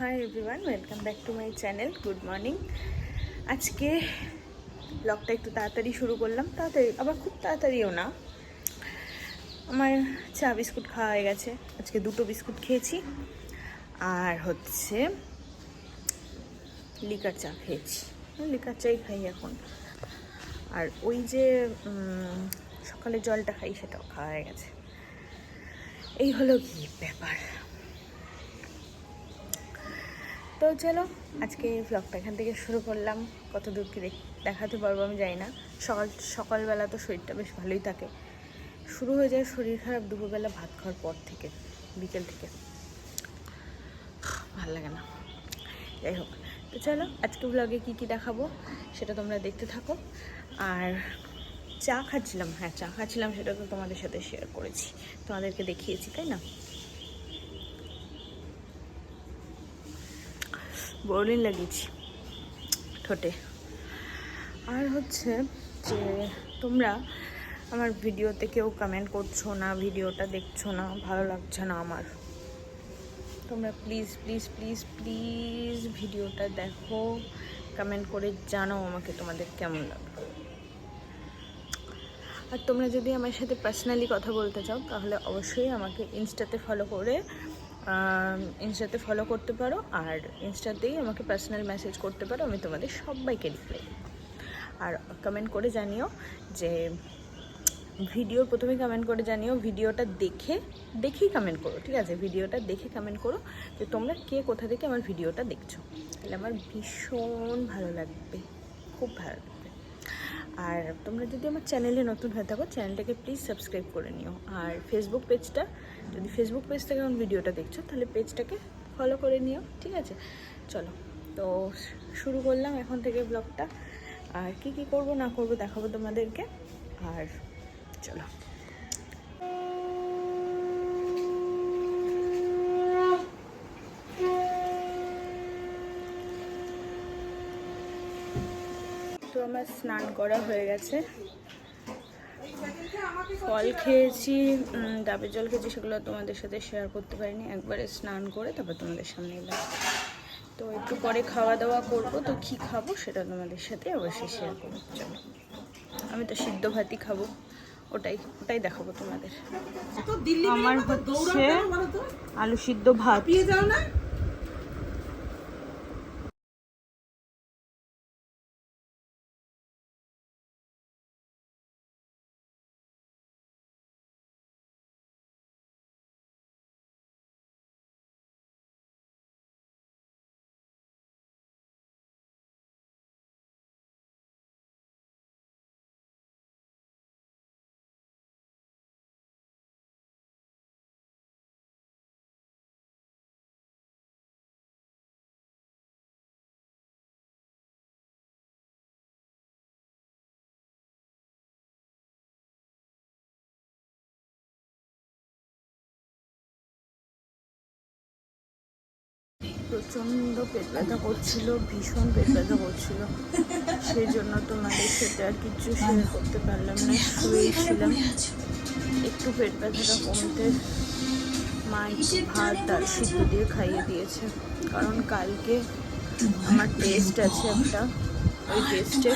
Hi everyone, welcome back to my channel. Good morning. আজকে ব্লগটা একটু তাড়াতাড়ি শুরু করলাম, তাড়াতাড়ি আবার খুব তাড়াতাড়িও না। আমার চা বিস্কুট খাওয়া হয়ে গেছে, আজকে 2টো বিস্কুট খেয়েছি আর হচ্ছে লিকার চা খেয়েছি। লিকার চাই খাই এখন। আর ওই যে সকালে জলটা খাই সেটাও খাওয়া হয়ে গেছে। এই হলো কি ব্যাপার। তো চলো আজকে ব্লগটা এখান থেকে শুরু করলাম। কত দূর কি দেখাতে পারবো আমি জানি না। সকালবেলা তো শরীরটা বেশ ভালোই থাকে, শুরু হয়ে যায় শরীর খারাপ দুপুরবেলা ভাত খাওয়ার পর থেকে, বিকেল থেকে ভালো লাগে না। যাই হোক, তো চলো আজকে ব্লগে কি দেখাবো সেটা তোমরা দেখতে থাকো। আর চা খাচ্ছিলাম, চা খাচ্ছিলাম, সেটা তো তোমাদের সাথে শেয়ার করেছি, তোমাদেরকে দেখিয়েছি, তাই না? বোরলিন লাগিয়েছি ঠোঁটে। আর হচ্ছে যে তোমরা আমার ভিডিওতে কেউ কমেন্ট করছো না, ভিডিওটা দেখছো না, ভালো লাগছে না আমার। তোমরা প্লিজ প্লিজ প্লিজ প্লিজ ভিডিওটা দেখো, কমেন্ট করে জানাও আমাকে তোমাদের কেমন লাগলো। আর তোমরা যদি আমার সাথে পার্সোনালি কথা বলতে চাও তাহলে অবশ্যই আমাকে ইনস্টাতে ফলো করতে পারো। আর ইনস্টাতেই আমাকে পার্সোনাল মেসেজ করতে পারো, আমি তোমাদের সবাইকে রিপ্লাই দেবো। আর কমেন্ট করে জানিও যে ভিডিওর প্রথমে কমেন্ট করে জানিও ভিডিওটা দেখেই কমেন্ট করো, ঠিক আছে? ভিডিওটা দেখে কমেন্ট করো যে তোমরা কে কোথা থেকে আমার ভিডিওটা দেখছো, তাহলে আমার ভীষণ ভালো লাগবে, খুব ভালো লাগবে। আর তোমরা যদি আমার চ্যানেলে নতুন হয়ে থাকো চ্যানেলটাকে প্লিজ সাবস্ক্রাইব করে নিও। আর ফেসবুক পেজ থেকে আমার ভিডিওটা দেখছো তাহলে পেজটাকে ফলো করে নিও, ঠিক আছে? চলো তো শুরু করলাম এখন থেকে ব্লগটা। আর কি করব না করব দেখাবো তোমাদেরকে। আর চলো, তো আমার স্নান করা হয়ে গেছে, ফল খেয়েছি, ডাবের জল খেয়েছি, সেগুলো তোমাদের সাথে শেয়ার করতে পারিনি। একবারে স্নান করে তারপর তোমাদের সামনে এলাম। তো একটু পরে খাওয়া দাওয়া করবো, তো কী খাবো সেটা তোমাদের সাথে অবশ্যই শেয়ার করবো। চলো, আমি তো সিদ্ধ ভাতই খাবো, ওটাই দেখাবো তোমাদের। আমার হচ্ছে আলু সিদ্ধ ভাত। প্রচণ্ড পেট ব্যথা করছিল, ভীষণ পেট ব্যথা করছিল, সেই জন্য তোমাদের সাথে আর কিছু শেয়ার করতে পারলাম না, শুয়েছিলাম। একটু পেট ব্যথাটা কমতে মা একটু ভাত ডাল সিদ্ধ দিয়ে খাইয়ে দিয়েছে, কারণ কালকে আমার টেস্ট আছে একটা, ওই টেস্টে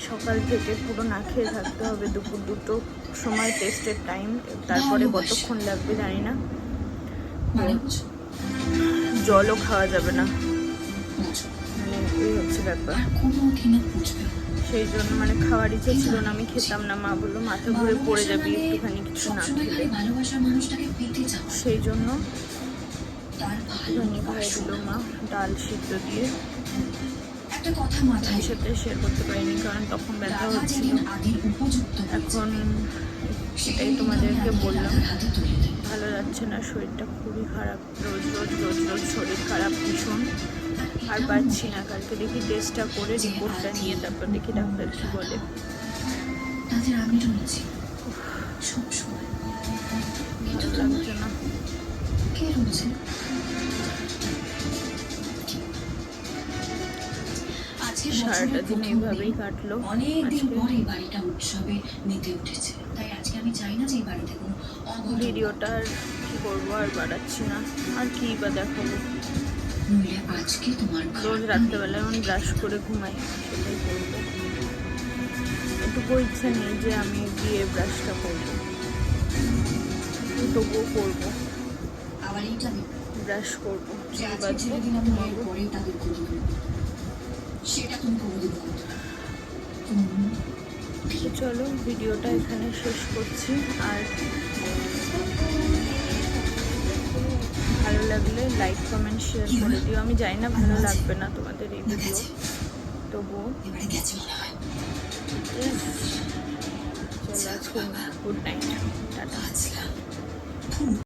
সকাল থেকে পুরো না খেয়ে থাকতে হবে, দুপুর 2টোর সময় টেস্টের টাইম, তারপরে কতক্ষণ লাগবে জানি না, জলও খাওয়া যাবে না, মানে এই হচ্ছে ব্যাপার। সেই জন্য মানে খাওয়ার ইচ্ছে ছিল না, আমি খেতাম না, মা বললো মাথা ঘুরে পড়ে যাবি একটুখানি কিছু না খেলে, সেই জন্য একটুখানি খাইয়ে দিল মা ডাল সিদ্ধ দিয়ে। আমি সাথে শেয়ার করতে পারিনি কারণ তখন ব্যথা হচ্ছিল, এখন এটাই তোমাদেরকে বললাম। ভালো যাচ্ছে না, শরীরটা খুবই খারাপ, রোজ শরীর খারাপ ভীষণ, আর পাচ্ছি না। কালকে দেখি টেস্টটা করে রিপোর্টটা নিয়ে তারপর দেখি ডাক্তার কি বলে। ভালো লাগছে না। সারাটা দিন এইভাবেই কাটলো। ভিডিওটা আর কি করবো, আর বাড়াচ্ছি না, আর কি বা দেখাবো। নইলে আজকে তোমার রোজ রাত্রেবেলা আমি ব্রাশ করে ঘুমাই, সেটাই করবো। এটুকু ইচ্ছা নেই যে আমি গিয়ে ব্রাশটা করবো, তবুও করবো, আবার এইটা আমি ব্রাশ করবো, যে আজকে বাজবো, ছেড়ে দিলাম বিয়ের ঘুমাবো। পরেই তাদের খোঁজ নেব, সেটা তুমি কোনোদিন করতে পারো তো চলো ভিডিওটা এখানে শেষ করছি। আর ভালো লাগলে লাইক কমেন্ট শেয়ার করে দিও। আমি জানি না ভালো লাগবে না তোমাদের এই ভিডিও, তবুও এবারে গেছে মনে হয়। চলো আজকে গুড নাইট, টাটা। আজকে